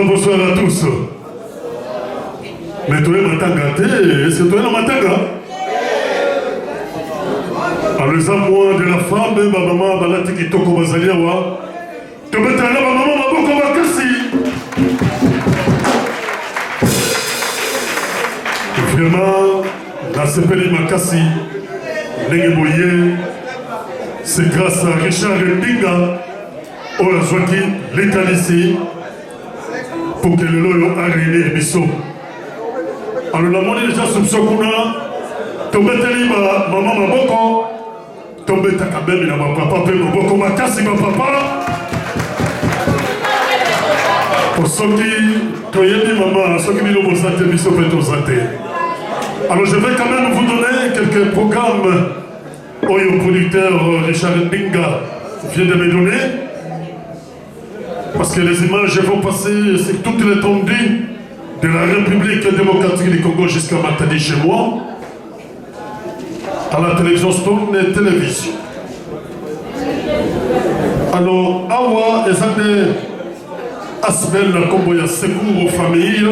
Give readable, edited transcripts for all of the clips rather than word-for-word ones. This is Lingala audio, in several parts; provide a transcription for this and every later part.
Bonsoir à tous. Mais toi, Matanga, c'est toi, la Matanga. Alors, les amours de la femme, ma maman, Balati qui toko Bazaliawa. Tu me t'as là, ma maman, ma boko Makassi. Vraiment, la Sepeli Makassi, Negeboye, c'est grâce à Richard Ndinga, Orazwaki, l'État pour que le loyo a réuni les bisous. Alors la monnaie déjà soupçon qu'on a, tombé tellement maman ma boko, tombé ta kabemi na ma papa, pe ma boko ma kasi ma papa. Pour ceux qui toyebi maman, ceux qui nous posent des bisous peut nous atter. Alors je vais quand même vous donner quelques programmes. Oyo producteur Richard Ndinga vient de me donner. Parce que les images vont passer sur toute l'étendue de la République démocratique du Congo jusqu'à Matadi chez moi, à la télévision Stone et télévision. Alors, Awa et Zande Asbel, comme il y a secours aux familles,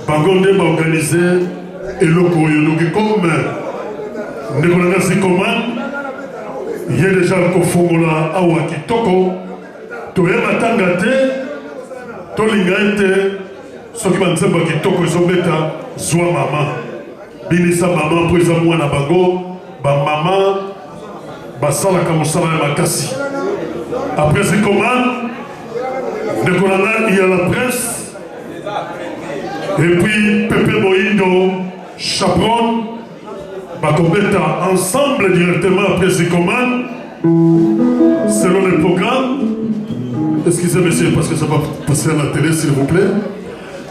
Bagonde m'a organisé et le Koyonogi comme Nebolanga Sikoman, il y a déjà le Kofongola Awa Kitoko. Toye matanga te, tolinga te, soki banzemba kitoko ezobeta zwa mama. Binisa mama po eza mwana bango, ba mama basalaka mosala ya makasi. Après c'est comment il y a la presse et puis Pepe Moïndo, Chaperon, bakobeta ensemble directement après c'est comment selon le programme. Excusez monsieur parce que ça va passer à la télé s'il vous plaît.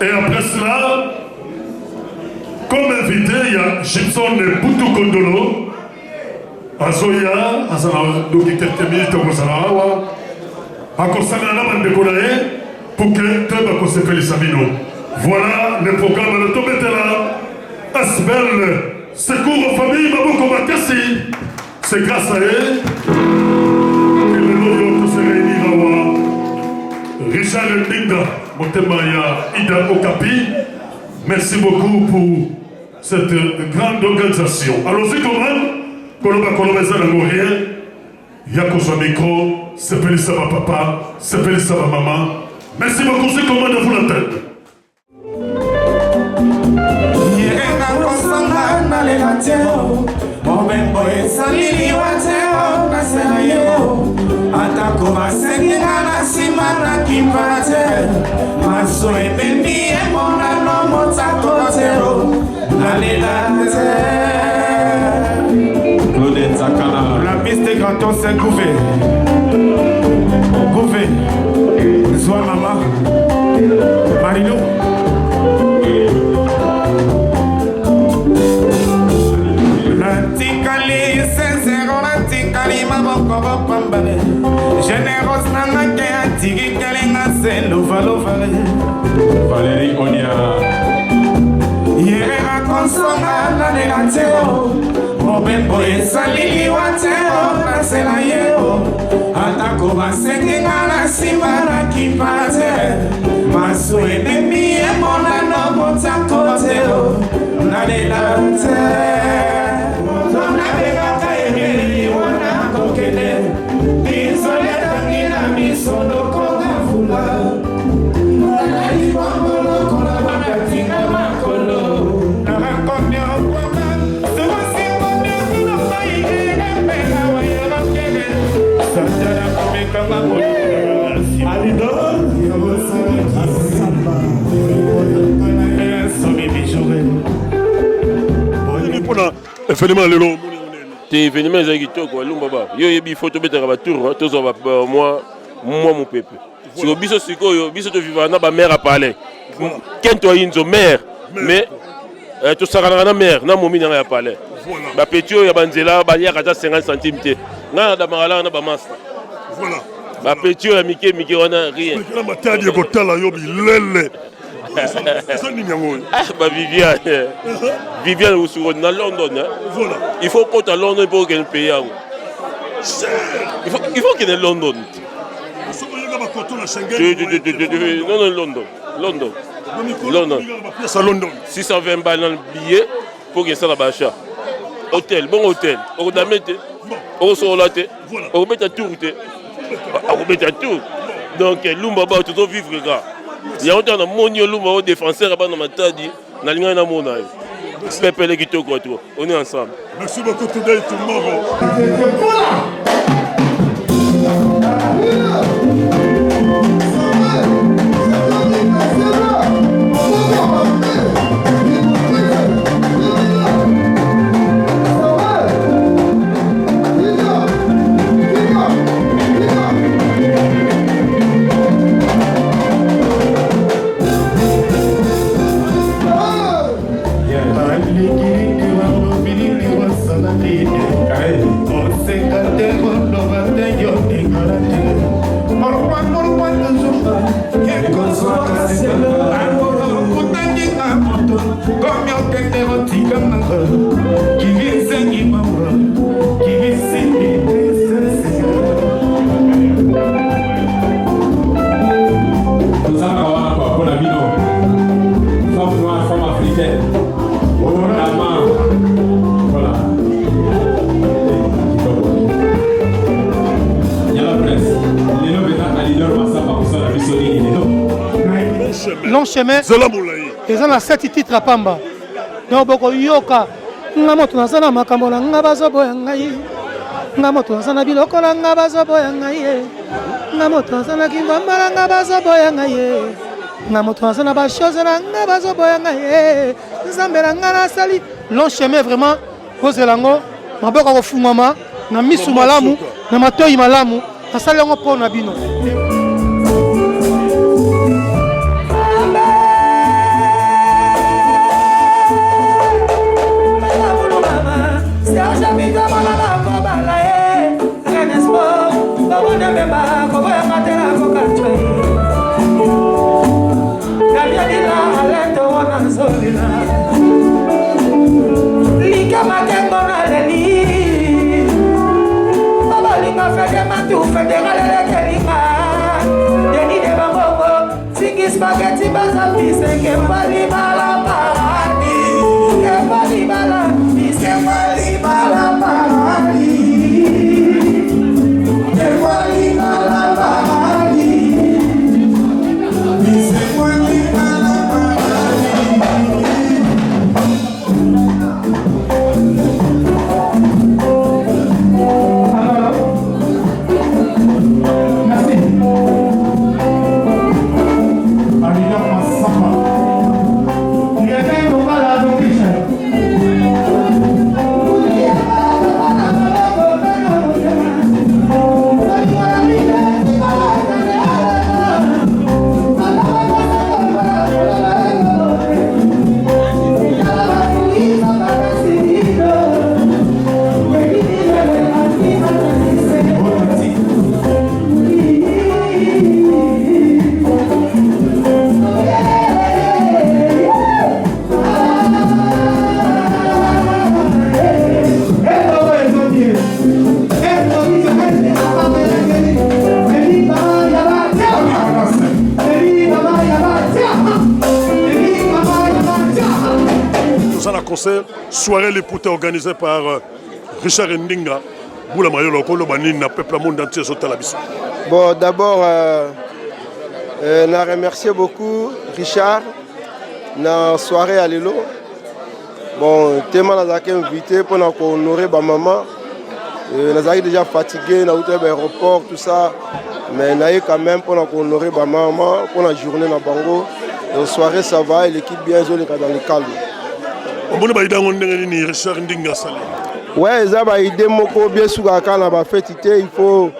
Et après cela, comme invité, il y a Gibson Boutou Kondolo, Azoya, donc quelques minutes au Mozarawa, à Kosangana Mandekolae, pour que Teba Kosefeli Sabino. Voilà le programme de Tobetela, Asbel, secours aux familles, Maboko Makassi. C'est grâce à eux que le loyo peut se réunir. Richard Ndinga, Motemaya Ida Okapi, merci beaucoup pour cette grande organisation. Alors, c'est comment Kolomeza Langorien, Yakoso Micro, c'est Pélissa ma papa, c'est Pélissa ma maman. Merci beaucoup, c'est comment de vous l'entendre. Atako masenga na simana kimpate maso ebendi emona no motako zero nalelate Claude Zakana la piste quand on s'est gouvé Zoa maman Marino Lantikali sincero lantikali maboko bopambale Généros nanake atigi kelinga se lovalovale Valérie Onia Yera konsonga nanelateo Mobembo esalili wateo nasela yeo Atako basenginga na simba na kipate Masu enemi emona no motako teo Nalelate Tonabega kaemeli wana kokele Isole tangina misono koga fula Nalali bambolo kola bakatinga makolo Narakonyo koga Suwasi konyo kuna fayi Mpeka waya bakele Sanjara kumeka makolo Alido Asamba Somi bijoué Événement lelo te événement ezali kitoko alumba ba yo yebi photo betaka ba tour tozo ba moi mon peuple siko biso sikoyo biso to vivre na ba mère à parler kento inzo mère mais to sakana na mère na momi na ya parler ba petio ya banzela ba ya kata 50 centimes te na da mala na ba master voilà ba petio ya mike wana rien na matadi ko tala yo bilele Viviane Oussouron dans London. Voilà. Il faut qu'on à London pour qu'elle paye. Il faut qu'il y ait London. Non, London. London. 620 balles dans le billet pour que ça la bâche. Hôtel, bon hôtel. On va mettre, on va mettre à tour. Donc, Lumba va tout vivre, gars. Il y a autant de monde, Lumba, défenseur, dans ma tadi, dans le monde. On est ensemble. Merci beaucoup, today, tomorrow. Long chemin, ils ont 7 titres à Pamba. Donc, beaucoup yoka. Ngamoto nasana makambo na ngabazo boya ngai. Ngamoto nasana biloko na ngabazo boya ngai. Ngamoto nasana kimbamba na ngabazo boya ngai. Ngamoto nasana ba chose na ngabazo boya ngai. Nzambe na ngana sali. Long chemin vraiment poselango maboko ko fungama na misu malamu na matoyi malamu asali ngo pona bino. Spaghetti basa pise que pali bala parani, que pali bala pise pali bala parani, que pali bala parani, pise pali bala soirée les poutes organisée par Richard Ndinga. Boula Mayolo, Kolo Banina, peuple monde entier sur Talabis. Bon, d'abord, on a remercié beaucoup Richard dans la soirée à Lilo. Bon, tellement on a invité pour honorer ma maman. On a déjà fatigué, on a eu l'aéroport, tout ça. Mais on a eu quand même pour honorer ma maman, pour la journée dans Bango. La soirée, ça va et l'équipe bien jouée dans le calme. Ouais, ça va aider beaucoup bien sûr quand on va faire il faut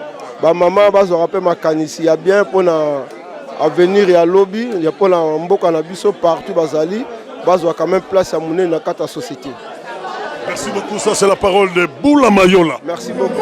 ma maman va se rappeler ma canisse il y a bien pour à venir et à lobby il y a pour la mboka na biso partout bazali va quand même place à monnaie dans la société. Merci beaucoup, ça c'est la parole de Boula Mayola. Merci beaucoup.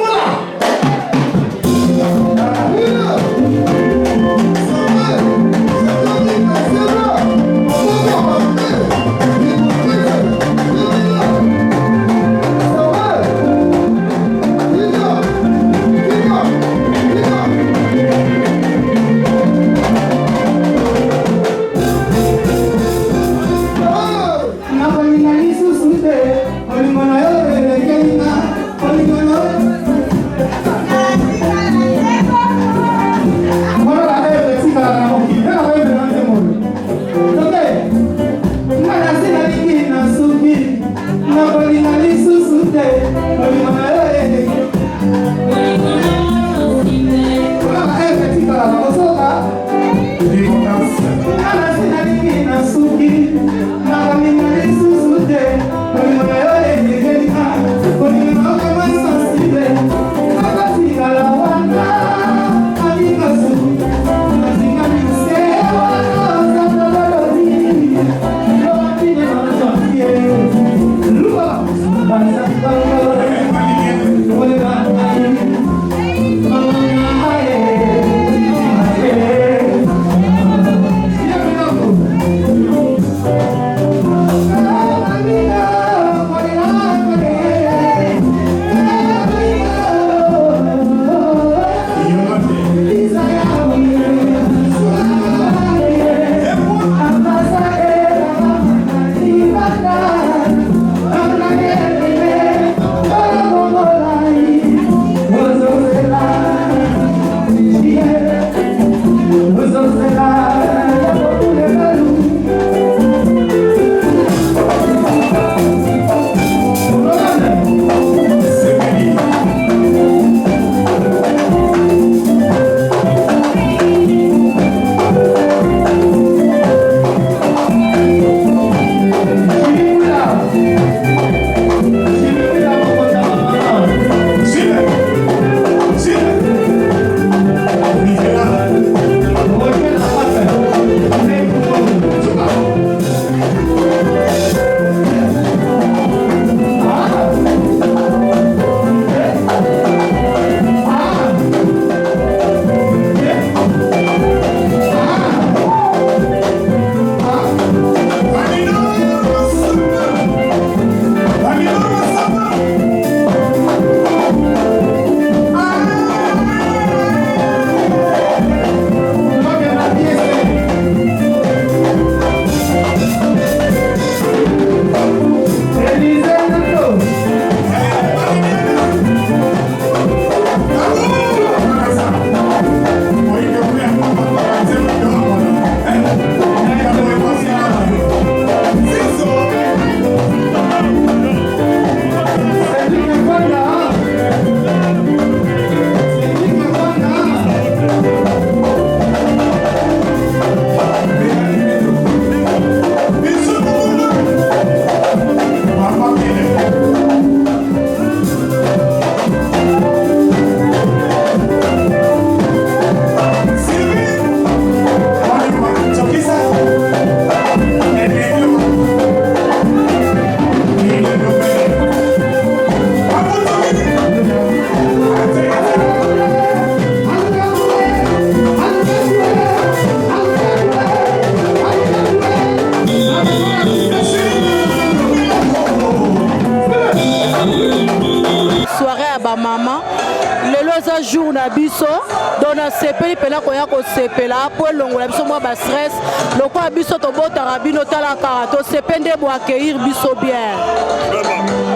sepeli pena koya ko sepela po longola biso mwa ba stress lokwa biso to botara bino tala karato sepende bo accueillir biso bien.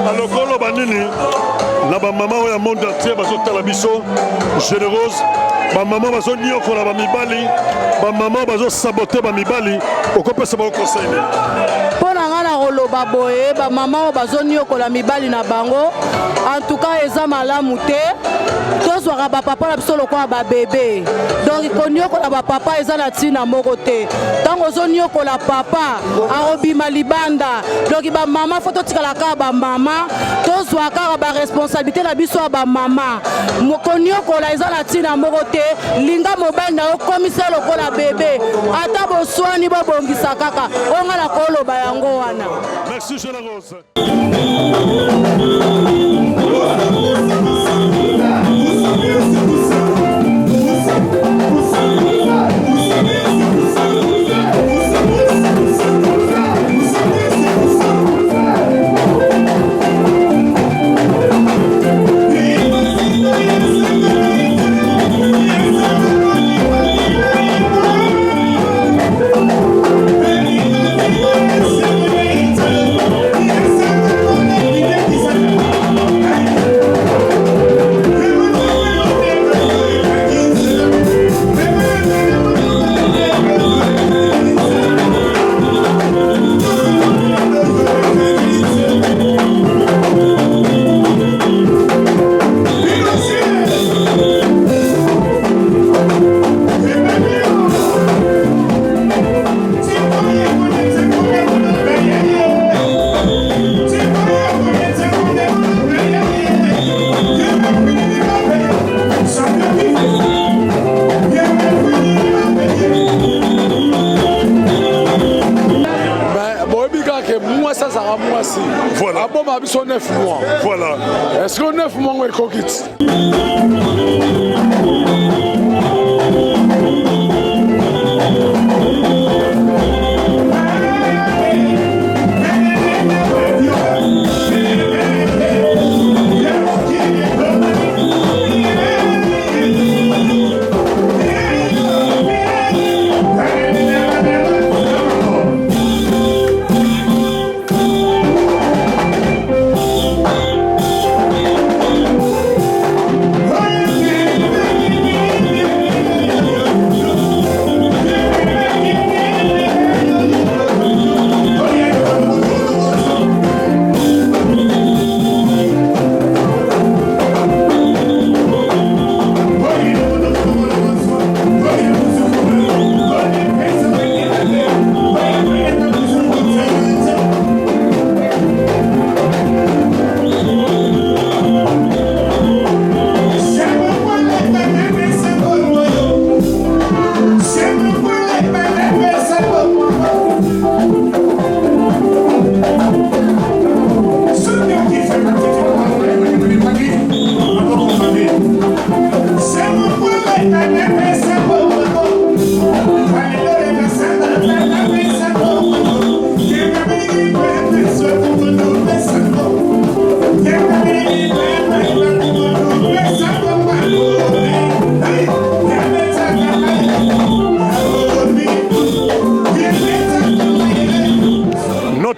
Alors kolo banini na ba mama ya monde entier bazo tala biso généreuse ba mama bazo nyokola ba mibali ba mama bazo saboter ba mibali okopesa ba conseil. Pona ngana koloba boye ba mama bazo nyokola mibali na bango en tout cas eza malamu te. Tozwaka ba papa na biso lokwa ba bébé. Donc konyokola ba papa eza na tina moko te. Tango zo nyokola papa arobima libanda. Donc ba mama foto tikala ka ba mama tozwaka ba responsabilité na biso ba mama. Mokonyokola eza na tina moko te. Linga mobali na okomisa lokola bébé. Ata boswani bo bongisa kaka. Onga na koloba yango wana. Merci Généreuse. Voilà. Bon, ma sont 9 mois. Voilà. Est-ce que 9 mois on est coquette?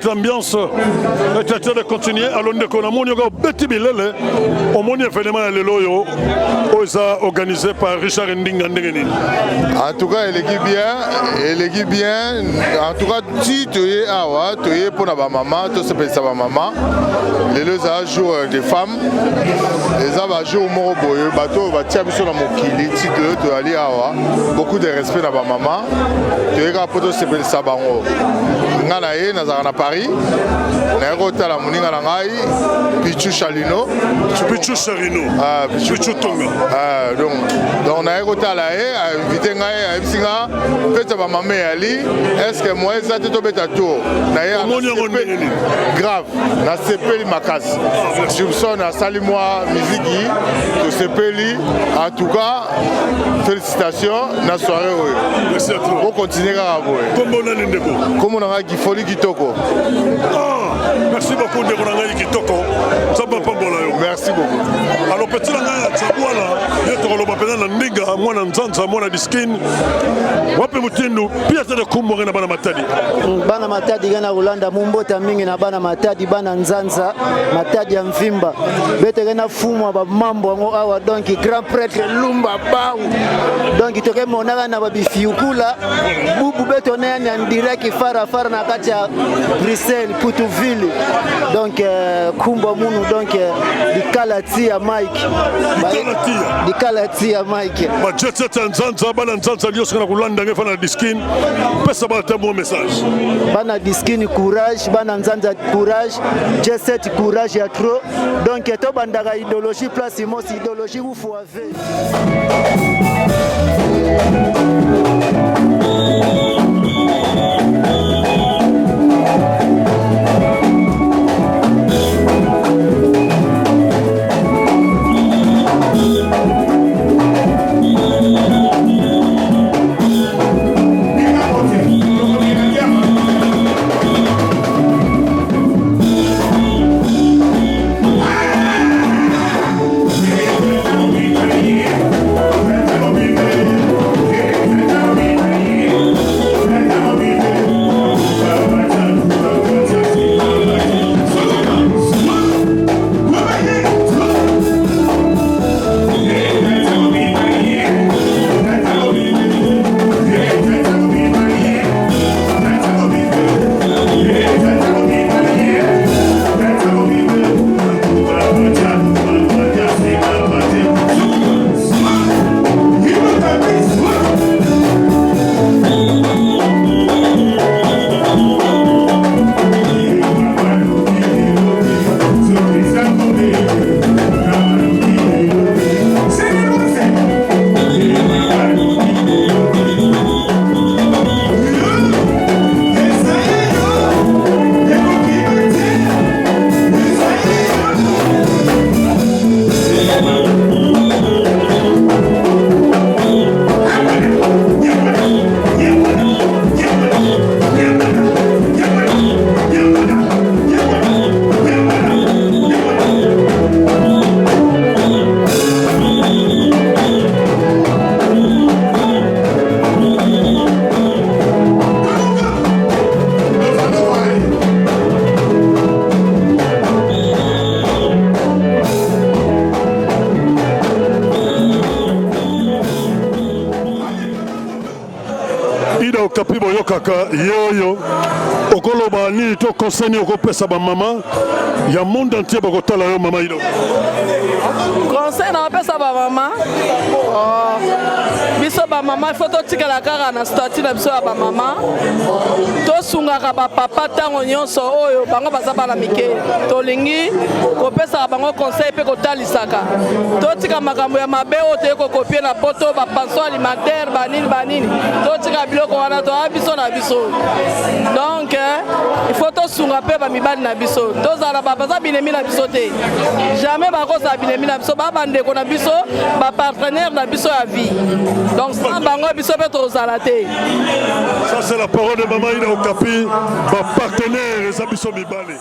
L'ambiance est en train de continuer. Alors, nous avons un petit billet. Au moins, événement organisé par Richard Ndinga. En tout cas, elle est bien. En tout cas, si tu es awa, tu es pour la maman, tu sais pas ma maman. Les deux jours des femmes, les awa jours au boyo, bateau va tirer sur la mokili, si tu es allé awa, beaucoup de respect à ma maman. Tu es là pour te séparer ça bango. Nganae nazara na Paris, na rota la muninga na ngai, Pichu Chalino, Pichu Charino, Pichu Tonga. Donc na rota la invité ngai à Epsinga, peut-être ma maman ali, est-ce que moi ça te beta tour. Grave, na sepeli makas. Jumson a sali moi musique, to sepeli. En tout cas, félicitations na soirée. Merci à toi. On continue à voir. Comment on a l'indéco? Comment on a Gifoli Kitoko. Merci beaucoup de Ronangaï Kitoko. Ça va pas bon là. Merci beaucoup. Alors petit Langaï, ça voit là. Il y a trop longtemps pendant la Niga, moi dans Zanza, moi dans Diskin. Wape mutendo, pia tena kumbo na bana matadi. Bana matadi gana Rolanda mumbota mingi na bana matadi bana Nzanza, matadi ya Mvimba. Bete gana fumu ba mambo ngo awa donc grand prêtre Lumba Bau. Donc toke monaka na babifiukula. Bubu beto nani en direct fara na kati ya Bruxelles, Putouville. Donc kumbo munu donc dikalatia Mike. Dikalatia Mike. Ba jetset Nzanza bana Nzanza lios na kulanda ngefana Diskin. Pesa ba ta bon message. Bana Diskin courage, bana Nzanza courage, jetset courage ya trop. Donc to bandaka idéologie place imos idéologie vous faut avec. Kapibo yokaka yoyo okoloba ni to conseil okopesa ba mama ya monde entier bakotala yo mama ilo conseil na pesa ba mama biso ba mama il faut to tikala kaka na statut na biso ya ba mama to sungaka ba papa tango nyonso oyo bango baza bana mike tolingi kopesa bango conseil pe kotalisaka to tika makambo ya mabe o te ko copier na poto ba pension alimentaire banini to tika biloko wana to abiso na biso donc il faut to sunga pe ba mibali na biso to zala ba baza binemi na biso te jamais ba ko za binemi na biso ba bande ko na biso ba partenaire na biso ya vie donc sans bango biso pe to zala te. Ça c'est la parole de maman Ida Okapi ba partenaire za biso mibali.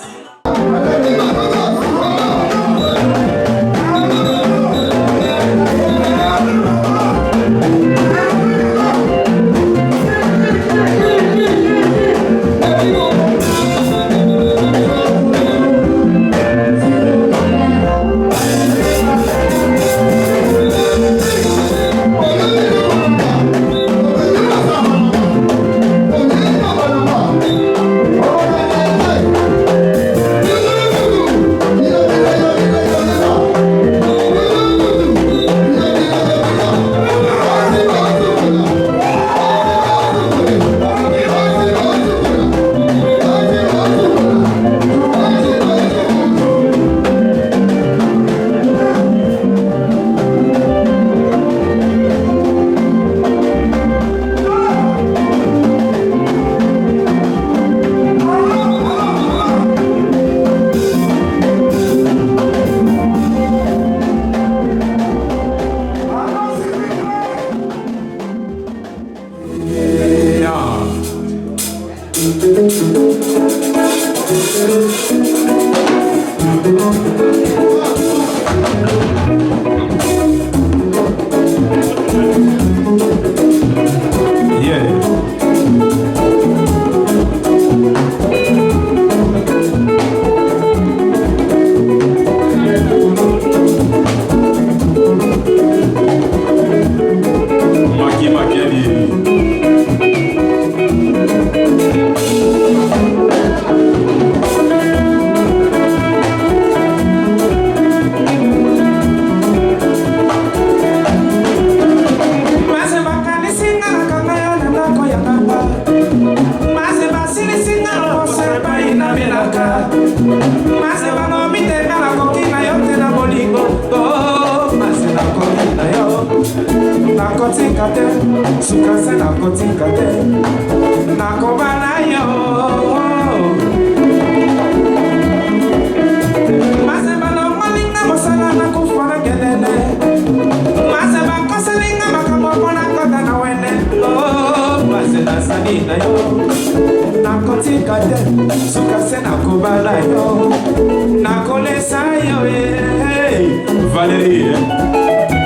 Valérie,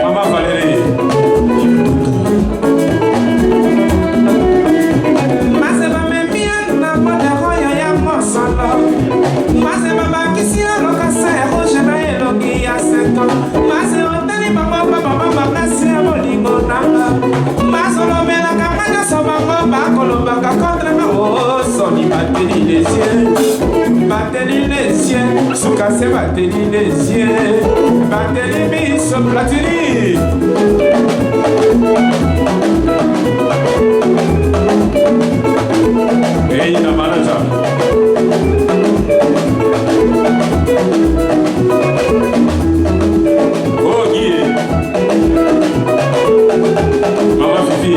maman Valérie. Bateli les cieux, Soukase bateli les cieux, bateli bis platini. Hey, na manager. Oh, Guy. Mama Fifi.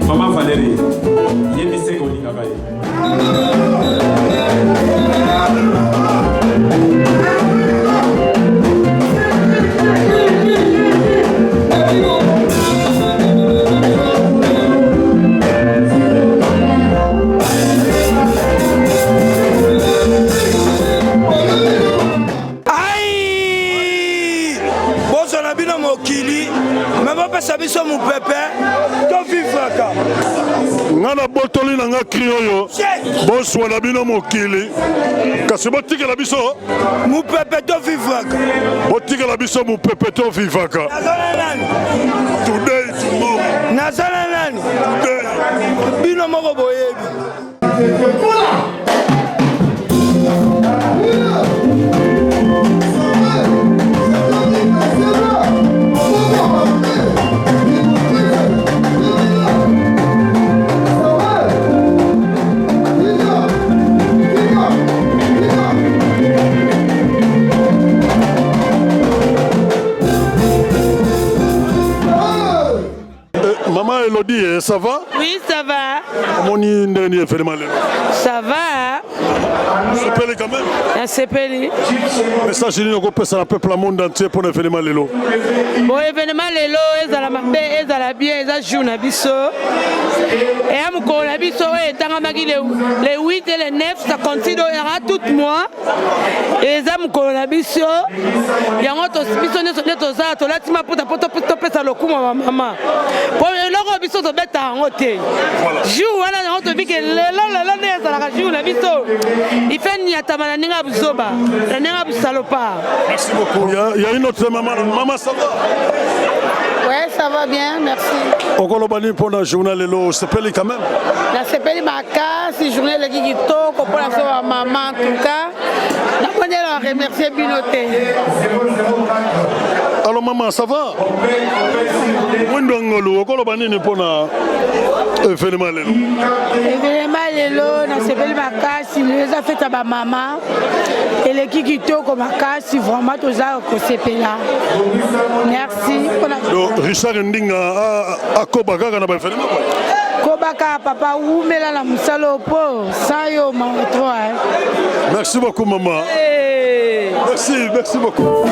Maman Valérie, Yébissé Golingabaye. Sabiso mon pépé, to vivaka. Ngana botoli na nga krioyo. Bonsoir na bino mokili. Kasi botika la biso. Mon pépé to vivaka. Botika la biso mon pépé to vivaka. Nazana nani? Today tomorrow. Nazana nani? Today. Bino moko boyebi. Gabi, ça va? Oui, ça va. Comment est événement là? Ça va. Sepeli quand même? Sepeli. Message que nous avons peuple le monde entier pour l'événement Lelo. Bon, événement Lelo, ils ont la mabe, ils ont la bien, ils ont joué na biso. Et à mon la biso, les 8 et les 9, ça continuera tout mois. Et ils ont la biso. Il y a un autre biso, nous sommes tous là, tous là, tu m'as pour ta le coup, maman. Pour le biso, tu bête à un hôtel. Joue, voilà, on te dit que la biso. Il fait ni à ta mananga buzoba, la nanga busalopa. Merci beaucoup. Il y a une autre maman. Maman, ça va? Ouais, ça va bien, merci. Au Colobani pour la journée Lelo, Sepeli quand même. La Sepeli Maka, c'est journée le Gigito, pour la maman en tout cas. La première à remercier Binoté. Alors maman, ça va? Au Colobani pour la événement Lelo. Événement Lelo, la Sepeli Maka, si les a fait à ma maman. Et le Gigito comme Maka, si vraiment tout ça au Sepela. Merci. Richard Ndinga à Kobaka na ba fenema quoi. Kobaka papa oumela la musalo po sayo maotro. Merci beaucoup maman. Hey. Merci beaucoup.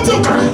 Atioka.